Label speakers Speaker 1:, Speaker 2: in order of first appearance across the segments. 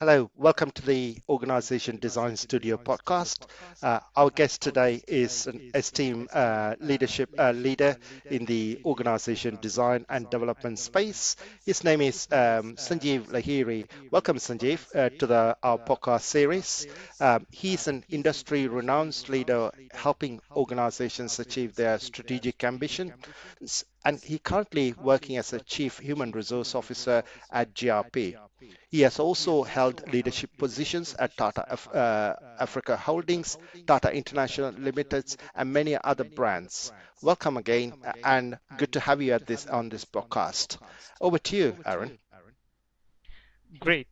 Speaker 1: Hello, welcome to the Organization Design Studio podcast. Our guest today is an esteemed leadership leader in the organization design and development space. His name is Sanjeev Lahiri. Welcome, Sanjeev, to our podcast series. He's an industry renowned leader helping organizations achieve their strategic ambition. And he currently working as a chief human resource officer at GRP. He has also held leadership positions at Africa Holdings, Tata International Limited, and many other brands. Welcome again, and good to have you at this on this podcast. Over to you, Aaron.
Speaker 2: Great,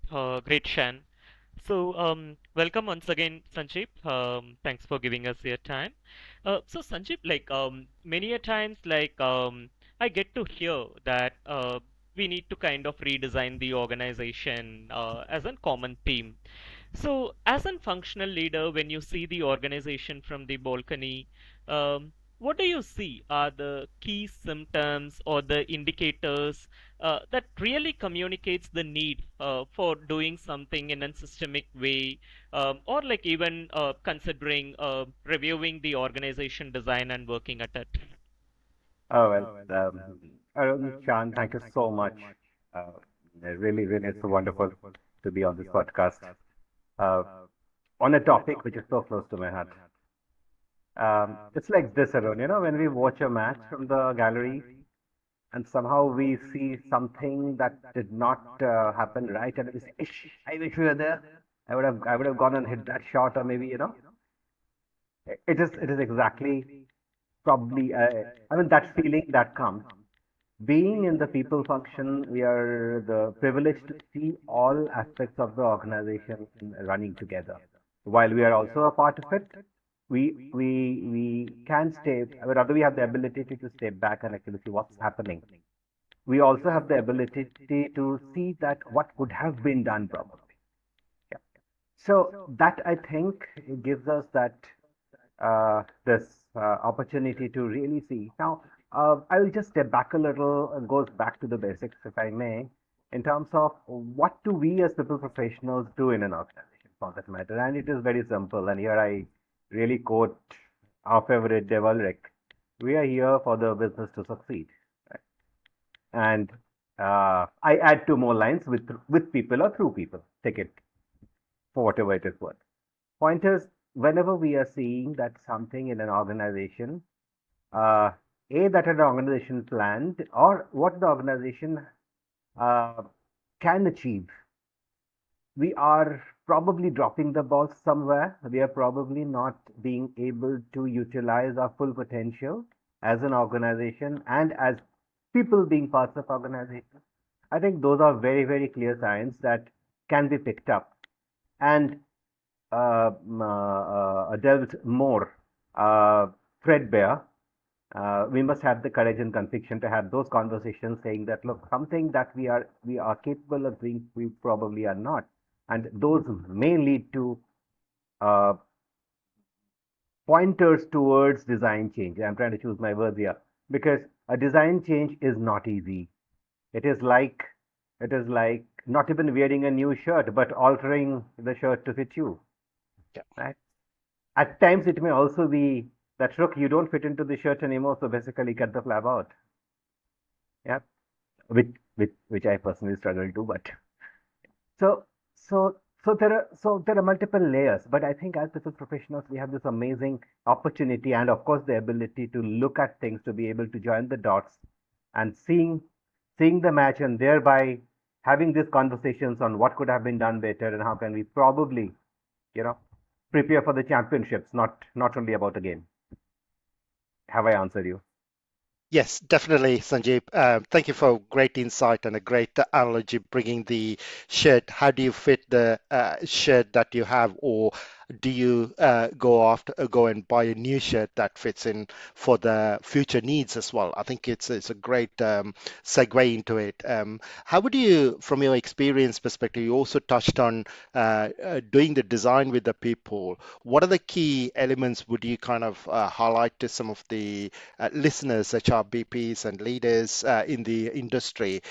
Speaker 2: Shan. Welcome once again, Sanjeev. Thanks for giving us your time. Sanjeev, many a times, I get to hear that we need to kind of redesign the organization as a common theme. So, as a functional leader, when you see the organization from the balcony, what do you see are the key symptoms or the indicators that really communicates the need for doing something in a systemic way, or like even considering reviewing the organization design and working at it?
Speaker 3: Oh, well, Arun, Chan, thank you so much. Uh, really, it's so wonderful to be on this podcast uh, on a topic which is so close to my heart. It's like this, Arun, when we watch a match from the gallery and somehow we see something that did not happen right, and we say, "Ish, I wish we were there. I would have gone and hit that shot, or maybe, it is exactly probably, I mean, that feeling that comes. Being in the people function, we are the privileged to see all aspects of the organization running together. While we are also a part of it, we can stay, rather we have the ability to step back and actually see what's happening. We also have the ability to see that what could have been done probably. Yeah. So that I think gives us that this opportunity to really see. Now, I will just step back a little and goes back to the basics, if I may, in terms of what do we as people professionals do in an organization for that matter. And it is very simple. And here I really quote our favorite Dave Ulrich. We are here for the business to succeed. Right? And I add two more lines with people or through people. Take it for whatever it is worth. Point is, whenever we are seeing that something in an organization, uh, that an organization planned or what the organization uh, can achieve, we are probably dropping the ball somewhere. We are probably not being able to utilize our full potential as an organization and as people being parts of organization. I think those are very clear signs that can be picked up and delved more uh, threadbare. We must have the courage and conviction to have those conversations, saying that look, something that we are capable of doing, we probably are not, and those may lead to uh, pointers towards design change. I'm trying to choose my words here because a design change is not easy. It is like not even wearing a new shirt, but altering the shirt to fit you.
Speaker 1: Yeah.
Speaker 3: Right? At times, it may also be that look, you don't fit into the shirt anymore, so basically cut the flap out. Yeah, which I personally struggle to, but so so there are multiple layers. But I think as business professionals, we have this amazing opportunity and of course the ability to look at things, to be able to join the dots and seeing the match, and thereby having these conversations on what could have been done better and how can we probably, you know, prepare for the championships, not only about a game. Have I answered you?
Speaker 1: Yes, definitely, Sanjeev. Thank you for great insight and a great analogy bringing the shirt. How do you fit the shirt that you have, or do you go and buy a new shirt that fits in for the future needs as well? I think it's a great segue into it. How would you, from your experience perspective, you also touched on doing the design with the people. What are the key elements would you kind of highlight to some of the listeners, HR HRBPs and leaders in the industry,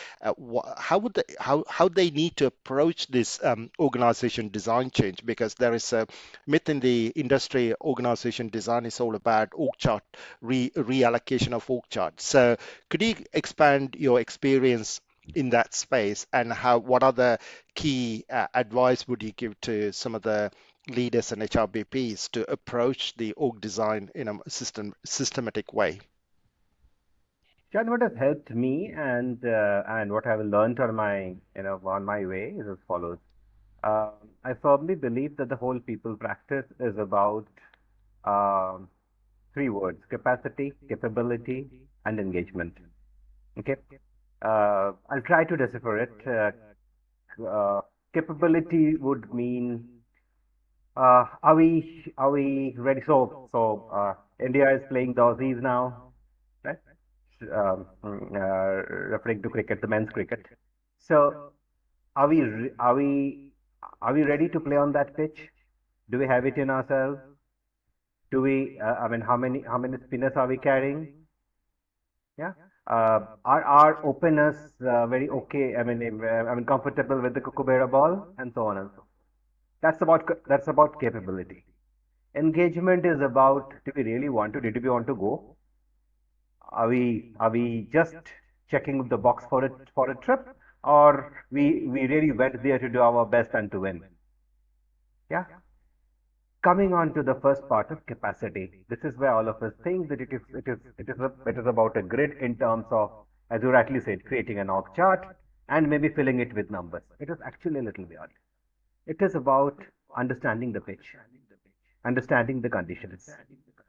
Speaker 1: how would how they need to approach this organization design change? Because there is a myth in the industry, organization design is all about org chart reallocation of org charts. So could you expand your experience in that space, and how what other key advice would you give to some of the leaders and HRBPs to approach the org design in a systematic way?
Speaker 3: John, what has helped me and what I've learned on my on my way is as follows. I firmly believe that the whole people practice is about um, three words: capacity, capability, and engagement. Okay. I'll try to decipher it. Capability would mean are we ready? So India is playing the Aussies now, right? Referring to cricket, the men's cricket. So are we re- are we ready to play on that pitch? Do we have it in ourselves? Do we? I mean, how many spinners are we carrying? Yeah. Are our openers very okay? I mean, comfortable with the Kukubera ball and so on and so. That's about capability. Engagement is about, do we really want to? Did we want to go? Are we just checking the box for a trip, or we really went there to do our best and to win? Yeah. Coming on to the first part of capacity, this is where all of us think that it is about a grid in terms of, as you rightly said, creating an org chart and maybe filling it with numbers. It is actually a little beyond. It is about understanding the pitch, understanding the conditions,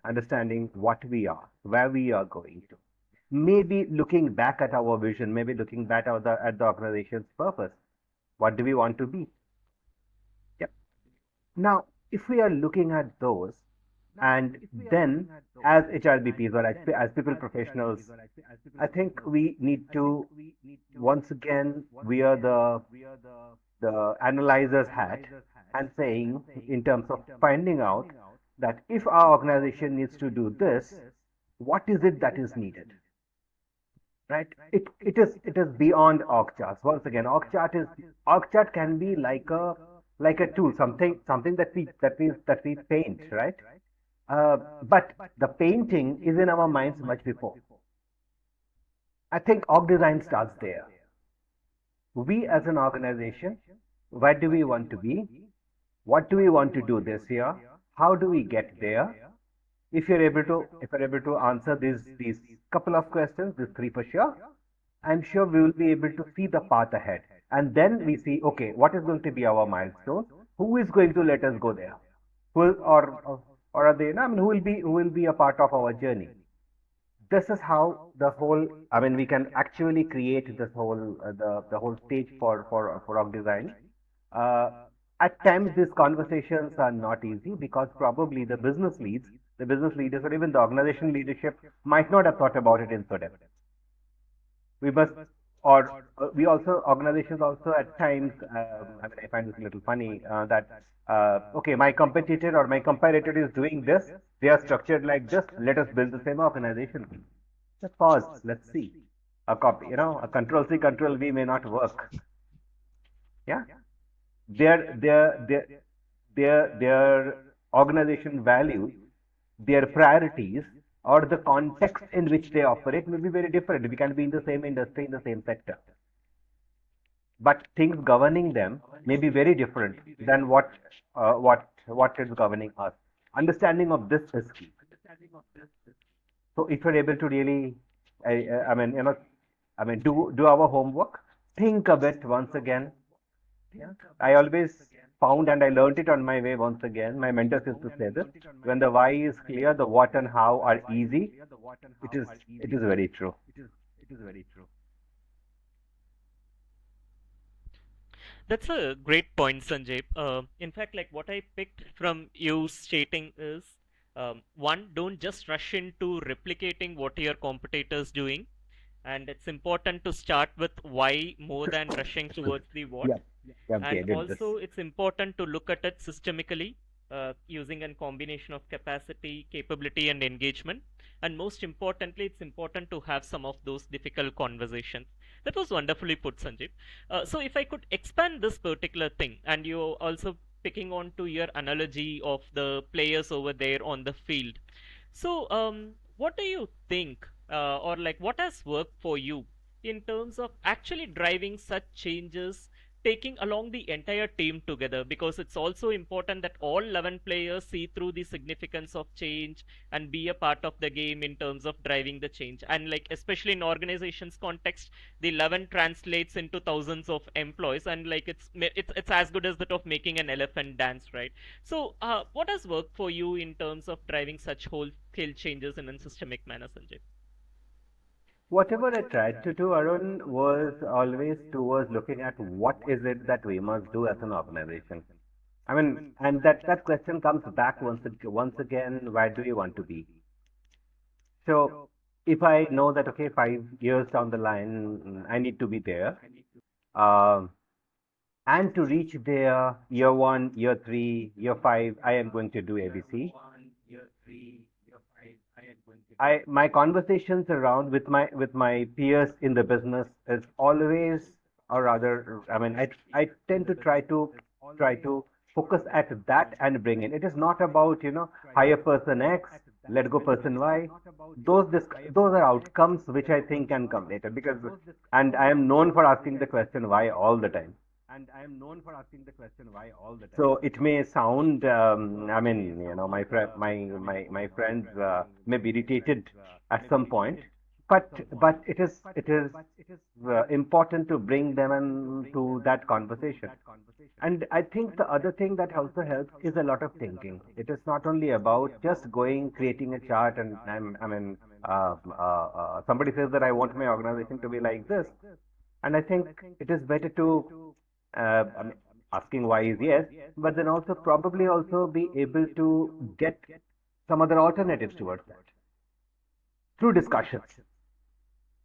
Speaker 3: understanding what we are, where we are going to. Maybe looking back at our vision, maybe looking back at the organization's purpose. What do we want to be? Yep. Now, if we are looking at those, and then as HRBPs or as people professionals, I think we need to once again wear the analyzer's hat and saying, in terms of finding out that if our organization needs to do this, what is it that is needed, right? It is beyond org charts. Once again, org chart can be like a tool, something that we paint, right? But the painting is in our minds much before. I think org design starts there. We as an organization, where do we want to be? What do we want to do this year? How do we get there? If you're able to answer these couple of questions, these three for sure, I'm sure we will be able to see the path ahead. And then we see, okay, what is going to be our milestone? Who is going to let us go there? Or are they? I mean, who will be a part of our journey? This is how the whole. I mean, we can actually create this whole the whole stage for org design. Uh, at times, these conversations are not easy because probably the business leads, the business leaders, or even the organization leadership might not have thought about it in so depth. We must, or we also, organizations also at times, I mean, I find this a little funny that, okay, my competitor or my competitor is doing this, they are structured like this, let us build the same organization. Just pause, let's see. A copy, a control C, control V may not work. Yeah. Their organization values, their priorities, or the context in which they operate may be very different. We can be in the same industry, in the same sector, but things governing them may be very different than what is governing us. Understanding of this is key. So if you're able to really, I mean, do our homework, think a bit once again. Yeah. I always found, and I learned it on my way once again. My mentors used to say this: when the why is clear, the what and how are easy. It is very true.
Speaker 2: That's a great point, Sanjay. In fact, like what I picked from you stating is, one, don't just rush into replicating what your competitors doing, and it's important to start with why more than rushing towards the what.
Speaker 3: Yeah. Yeah. Okay,
Speaker 2: And
Speaker 3: I did this.
Speaker 2: also, it's important to look at it systemically, using a combination of capacity, capability, and engagement. and most importantly, it's important to have some of those difficult conversations. That was wonderfully put, Sanjeev. So if I could expand this particular thing, and you also picking on to your analogy of the players over there on the field. So, what do you think, or like what has worked for you in terms of actually driving such changes, taking along the entire team together? Because it's also important that all 11 players see through the significance of change and be a part of the game in terms of driving the change. And like especially in organizations context, the 11 translates into thousands of employees, and like it's as good as that of making an elephant dance, right? So, what has worked for you in terms of driving such wholesale changes in a systemic manner, Sanjay?
Speaker 3: Whatever I tried to do, Arun, was always towards looking at what is it that we must do as an organization. I mean, and that question comes back once again, where do you want to be? So if I know that, okay, 5 years down the line, I need to be there, um, and to reach there, year one, year three, year five, I am going to do ABC. My conversations around with my peers in the business is always, or rather, I mean, I tend to try to focus at that and bring in. It is not about, hire person X, let go person Y. Those are outcomes which I think can come later, because, and I am known for asking the question why all the time. So it may sound, I mean, my friends may be irritated at some point, but it is important to bring them to that conversation. And I think the other thing that also helps is a lot of thinking. It is not only about just going, creating a chart, and I mean, somebody says that I want my organization to be like this, and I think it is better to, I mean, asking why is yes, but then also probably also be able to get some other alternatives towards that through discussions,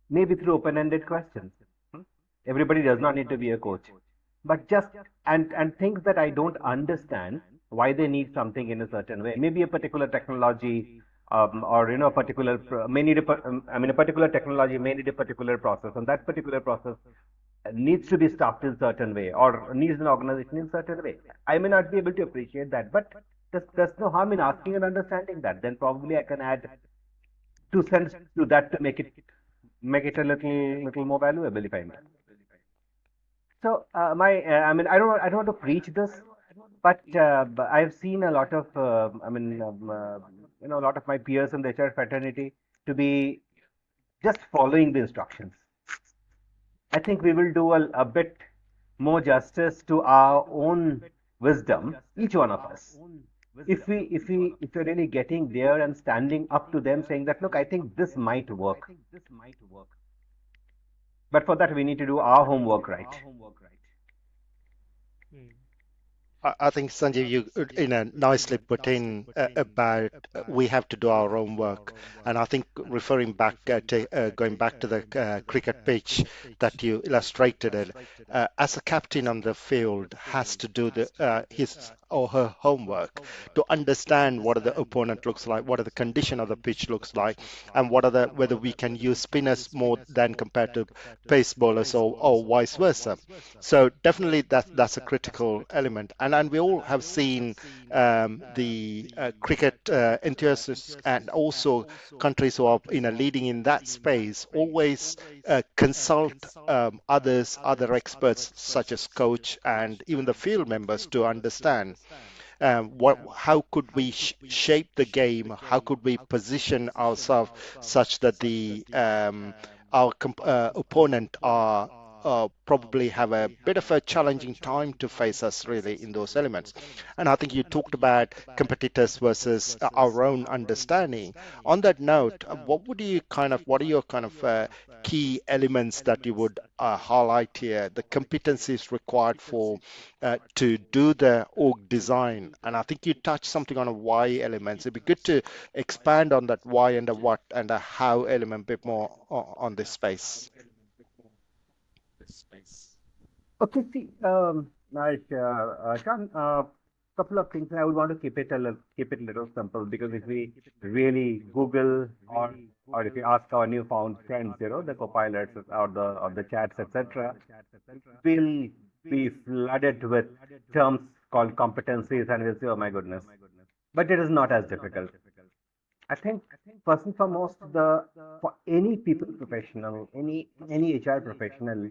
Speaker 3: maybe through open-ended questions. Hmm? Everybody does not need to be a coach, but just, and things that I don't understand why they need something in a certain way. Maybe a particular technology, or a particular may need I mean, a particular technology may need a particular process, and that particular process needs to be stuffed in certain way, or needs an organization in certain way. I may not be able to appreciate that, but there's no harm in asking and understanding that. Then probably I can add 2 cents to that to make it a little more valuable, if I may. So I mean, I don't want to preach this, but I've seen a lot of, I mean, a lot of my peers in the HR fraternity to be just following the instructions. I think we will do a bit more justice to our own wisdom, each one of us. If we're really getting there and standing up to them, saying that, look, I think this might work, but for that we need to do our homework right.
Speaker 2: Hmm.
Speaker 1: I think Sanjeev, you nicely put in about we have to do our own work, and I think referring back to going back to the cricket pitch that you illustrated it, as a captain on the field has to do the his or her homework to understand what the opponent looks like, what are the condition of the pitch looks like, and what are the whether we can use spinners more than compared to pace bowlers or vice versa. So definitely that's a critical element, and we all have seen the cricket enthusiasts and also countries who are leading in that space always consult others, other experts such as coach and even the field members to understand how could we shape the game? How could we position ourselves such that the our opponent are probably have a bit of a challenging time to face us really in those elements. And I think you talked about competitors versus our own understanding. On that note, what are your kind of key elements that you would highlight here, the competencies required for to do the org design? And I think you touched something on a why elements. It'd be good to expand on that why and the what and the how element a bit more on this space.
Speaker 3: Okay, see, Sean, couple of things. I would want to keep it a little simple, because if we really Google, or if you ask our newfound friends, the copilots or the chats, etc., we'll be flooded with terms called competencies, and we'll say, "Oh my goodness!" But it is not as difficult. I think first and foremost, the for any people professional, any HR professional,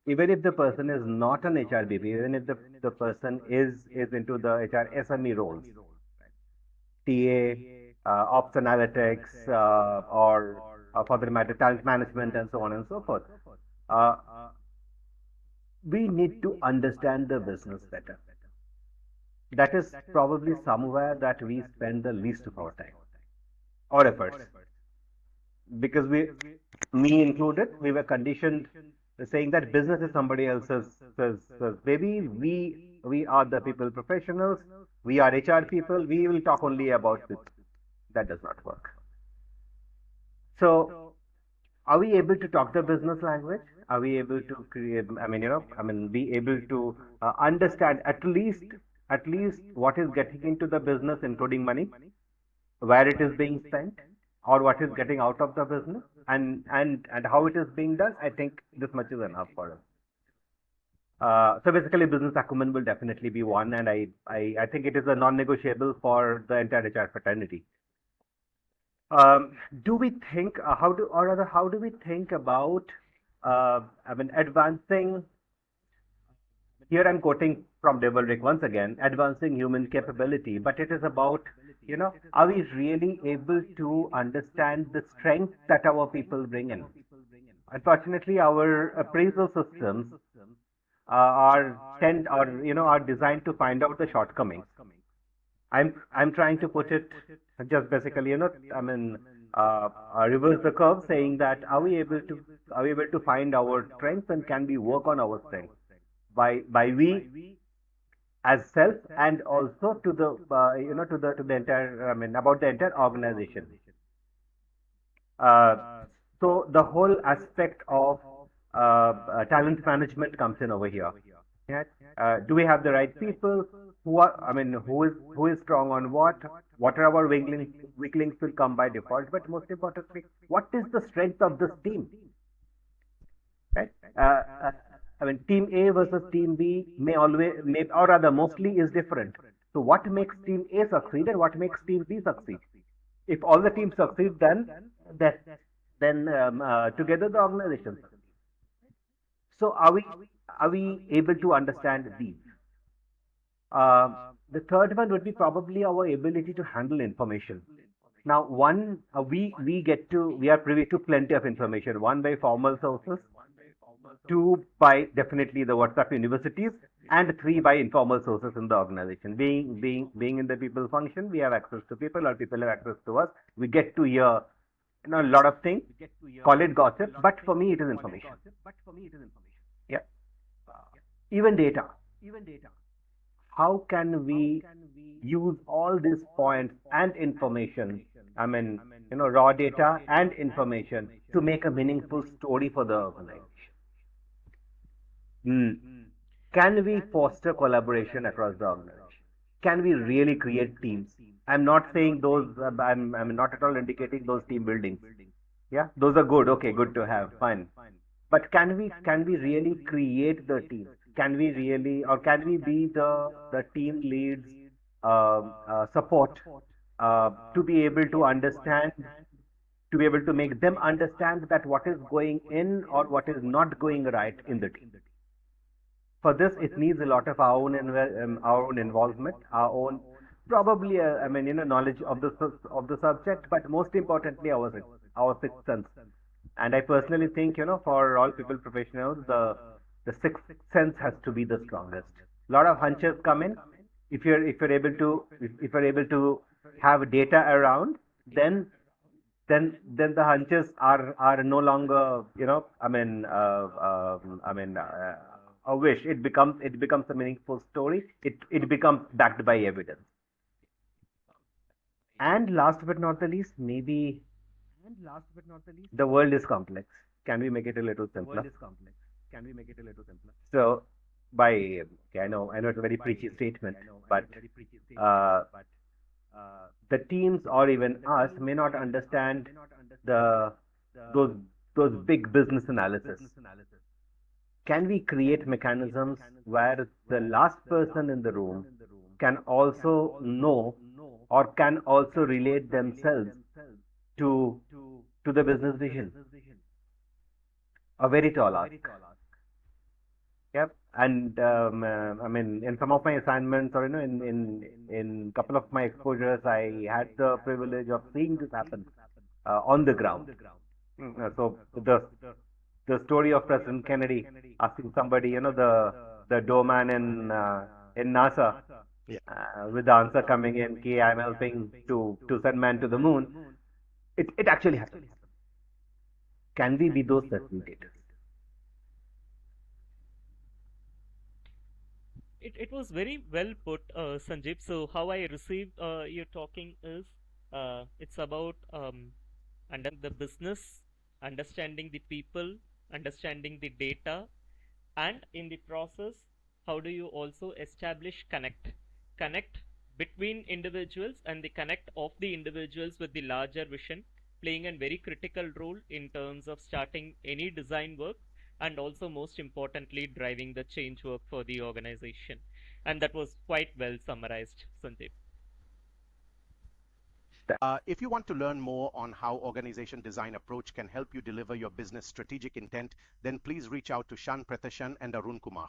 Speaker 3: even if the person is not an HRBP, even if the person is into the HR SME roles, TA, ops analytics, or for the matter talent management, and so on and so forth, uh, we need to understand the business better. That is probably somewhere that we spend the least of our time or efforts, because me included, we were conditioned saying that business is somebody else's baby. We are the people professionals. We are HR people. We will talk only about it. That does not work. So, are we able to talk the business language? Are we able to create? Be able to understand at least what is getting into the business, including money, where it is being spent, or what is getting out of the business, and how it is being done. I think this much is enough for us. So basically, business acumen will definitely be one, and I think it is a non-negotiable for the entire HR fraternity. Do we think how do we think about advancing? Here I'm quoting from Devilrick once again, advancing human capability, but it is about, are we really able to understand the strength that our people bring in? Unfortunately, our appraisal systems are designed to find out the shortcomings. I'm trying to put it just basically, reverse the curve, saying that are we able to find our strengths, and can we work on our strengths by we as self, and also to the to the entire, about the entire organization. Uh, so the whole aspect of talent management comes in over here. Yeah. Do we have the right people? Who is strong on what? What are our weaklings? Weaklings will come by default, but most importantly, what is the strength of this team? Right? Team A versus Team B or rather, mostly is different. So, what makes Team A succeed, and what makes Team B succeed? If all the teams succeed, that then together the organization succeeds. So, are we able to understand these? Uh, the third one would be probably our ability to handle information. Now, one, we are privy to plenty of information. One, by formal sources; two, by definitely the WhatsApp universities; and three, by informal sources in the organization. Being in the people function, we have access to people, or people have access to us. We get to hear, a lot of things. Call it gossip, but for me, it is information. Yeah. Even data. How can we use all these points and information? Raw data and information, to make a meaningful story for the organization. Hmm. Can we foster collaboration across the organization? Can we really create teams? I'm not saying those, I'm not at all indicating those team buildings. Yeah, those are good. Okay, good to have. Fine. But can we really create the team? Can we really, or can we be the team leads, support, to be able to understand, to be able to make them understand that what is going in, or what is not going right in the team. For this, it needs a lot of our own involvement, our own, probably, knowledge of the subject, but most importantly, our sixth sense. And I personally think, for all people professionals, the sixth sense has to be the strongest. A lot of hunches come in. If you're able to have data around, then the hunches are no longer, a wish. It becomes a meaningful story. It becomes backed by evidence. And last but not the least, maybe the world is complex. Can we make it a little simpler? So by, okay, I know it's a very preachy statement, but uh, the teams or even us may not understand the those those big business analysis. Can we create mechanisms where the last person in the room can also know or can also relate themselves to the business vision? A very tall ask. Yep. And I mean, in some of my assignments, or in couple of my exposures, I had the privilege of seeing this happen on the ground. So the story of President Kennedy asking somebody, the doorman in NASA,
Speaker 1: Yeah.
Speaker 3: with the answer coming in, "Okay, I'm helping to send man to the moon." It actually happens. Can we be those facilitators?
Speaker 2: It was very well put, Sanjeev. So how I received you talking is it's about understanding the business, understanding the people, understanding the data, and in the process, how do you also establish connect between individuals and the connect of the individuals with the larger vision, playing a very critical role in terms of starting any design work and also most importantly driving the change work for the organization. And that was quite well summarized, Sandeep.
Speaker 4: If you want to learn more on how organization design approach can help you deliver your business strategic intent, then please reach out to Shan Pratashan and Arun Kumar.